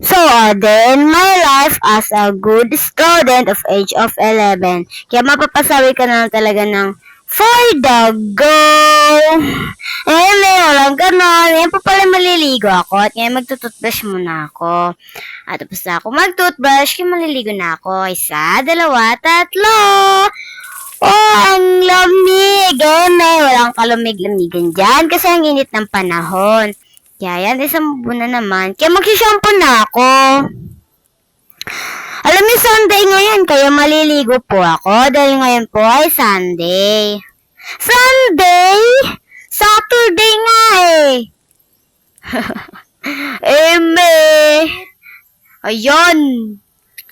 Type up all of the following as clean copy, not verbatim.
So, then, my life as a good student of age of 11. Kaya mapapasawi ka na talaga ng for the go! Eh, may walang ganon. Ngayon pa pala maliligo ako at ngayon magtututbrush muna ako. At tapos na ako magtutbrush, kaya maliligo na ako. Isa, dalawa, tatlo! Oh, ang lamig! Eh, may walang kalumig-lamigan dyan kasi ang init ng panahon. Kaya yan, isang buwan na naman. Kaya magsishampoo na ako. Alam niyo, Sunday ngayon, kaya maliligo po ako dahil ngayon po ay Sunday. Sunday? Saturday nga eh. Eme. Ayun.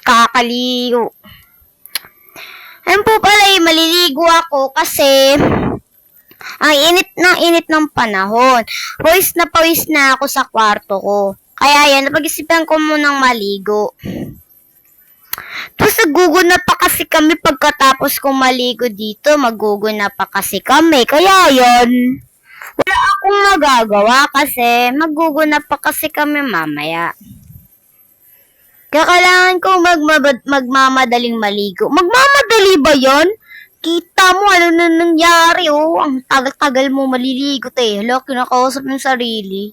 Kakaligo. Ayun po pala eh, maliligo ako kasi ang init ng panahon. Pawis na ako sa kwarto ko. Kaya yan, napag-isipan ko munang maligo. Tapos naguguna pa kasi kami pagkatapos kong maligo dito. Maguguna pa kasi kami. Kaya yon, wala akong magagawa kasi maguguna pa kasi kami mamaya. Kaya kailangan kong magmamadaling maligo. Magmamadali ba yon? Kita mo, ano na nangyari, oh. Ang tagal-tagal mo maliligo, te. Hala, kinakausap yung sarili.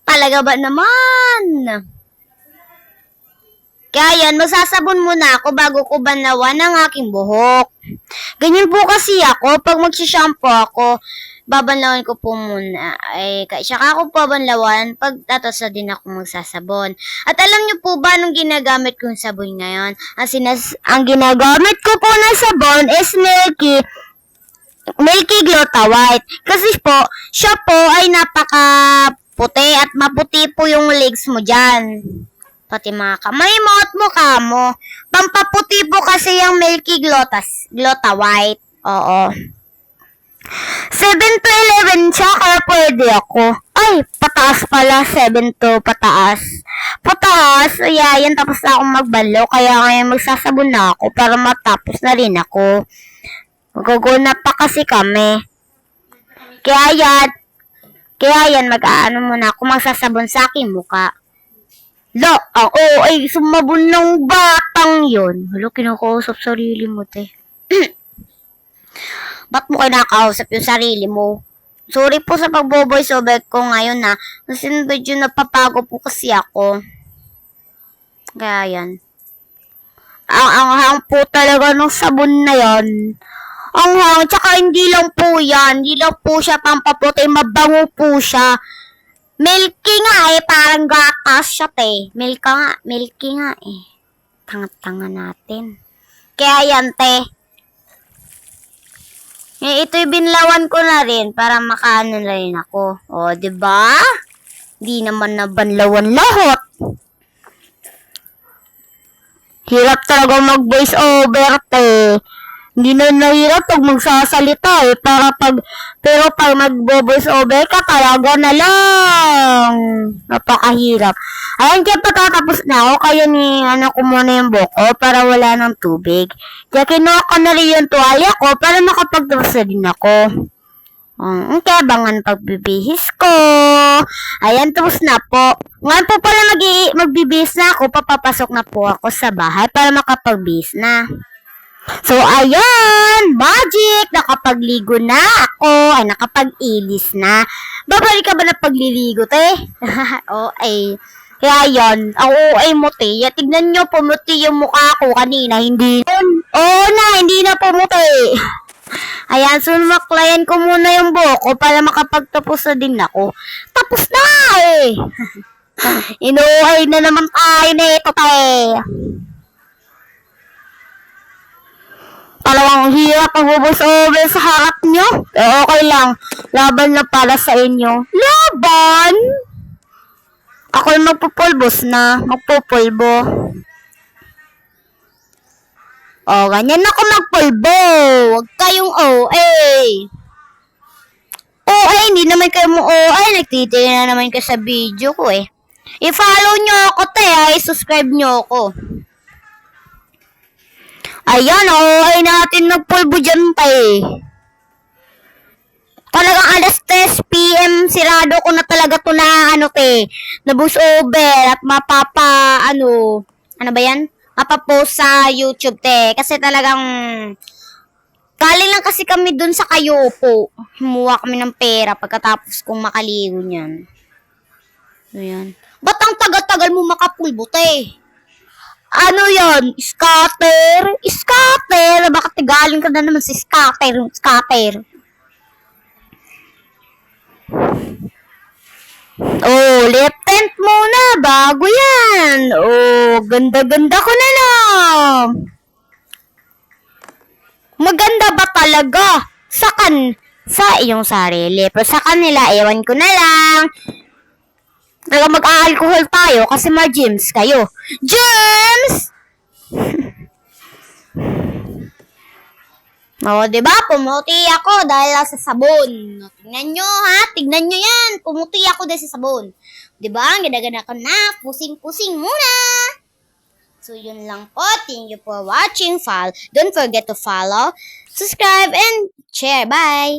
Talaga ba naman? Kaya yan, magsasabon muna ako bago ko banlawan ang aking buhok. Ganyan po kasi ako, pag magsishampoo ako, babanlawan ko po muna. Saka ako po banlawan, pag tatasa din ako magsasabon. At alam niyo po ba nung ginagamit kong sabon ngayon? Ang ginagamit ko po na sabon is Milky Glota White. Kasi po, siya po ay napaka-puti at maputi po yung legs mo dyan. Pati mga kamay mo at mukha mo. Pampaputi po kasi yung Milky Glota White. Oo. 7 to 11 siya, kaya pwede ako. Ay, pataas pala. 7 to pataas. Pataas, yan, tapos na akong magbalo. Kaya ngayon magsasabon na ako para matapos na rin ako. Maguguna pa kasi kami. Kaya yan, mag-aano muna ako magsasabon sa aking muka. Ay sumabon ng batang yon. Halo, kinakausap sarili mo, te. Ba't mo kinakausap yung sarili mo? Sorry po sa pagbo-voice over ko ngayon na. Kasi medyo napapago po kasi ako. Kaya yan. Ang hang po talaga ng sabon na yan. Ang hang, tsaka hindi lang po yan. Hindi lang po siya pampaputi. Mabango po siya. Milky nga eh, parang gatas siya, te. Milky nga eh. Tanga-tanga natin. Kaya yan, te. Ito'y binlawan ko na rin para makaano na rin ako. O, diba? Di naman nabanlawan lahat. Hirap talaga mag-voice over, te. Hindi na nahirap pag magsasalita eh. Pero pag mag-voice over ka, talaga na lang. Napakahirap. Ayan, kaya patatapos na ako. Kaya ko muna yung buko para wala ng tubig. Kaya kinuha ko na rin yung tuwalya ko para makapagtapos na din ako. Kaya bangan pagbibihis ko. Ayan, tapos na po. Ngayon po pala magbibihis na ako. Papapasok na po ako sa bahay para makapagbihis na. So, ayan, magic, nakapagligo na ako, ay nakapag-ilis na. Babalik ka ba na pagliligo, te? ay. Kaya yan, ay mo, te. Tignan nyo, pumuti yung mukha ko kanina, hindi. Hindi na pumuti. Ayan, so maklayan ko muna yung buhok ko para makapagtapos na din ako. Tapos na eh. Inuhay na naman tayo nito, te. Talawang hirap mag-voice over sa harap nyo. Okay lang. Laban na para sa inyo. Laban? Ako'y magpupulbos na. Magpupulbo. Ganyan ako magpulbo. Huwag kayong OA. Hindi naman kayo mo OA. Nagtitignan na naman kayo sa video ko eh. I-follow nyo ako, te. I-subscribe nyo ako. Ayan, ay natin nagpulbo dyan pa eh. Talagang alas 3 p.m. sirado ko na talaga to na na boost over at ano ba yan? Mapapost sa YouTube, Kasi talagang, galing lang kasi kami dun sa Kayopo. Humuha kami ng pera pagkatapos kong makaligo niyan. Ayan. Ba't ang tagal-tagal mo makapulbo, Ano yon? Scatter? Scatter? Bakit galing ka na naman si scatter? Scatter. Oh, left tent muna. Bago yan. Oh, ganda-ganda ko na Maganda ba talaga? Sa iyong sarili. Pero sa kanila, ewan ko na lang. Talaga mag-a-alcohol tayo kasi ma-gyms kayo. Gyms! Diba? Pumuti ako dahil sa sabon. Tingnan nyo, ha? Tignan nyo yan. Pumuti ako dahil sa sabon. Diba? Ganda-ganda ko na. Pusing-pusing muna. So, yun lang po. Thank you for watching. Don't forget to follow, subscribe, and share. Bye!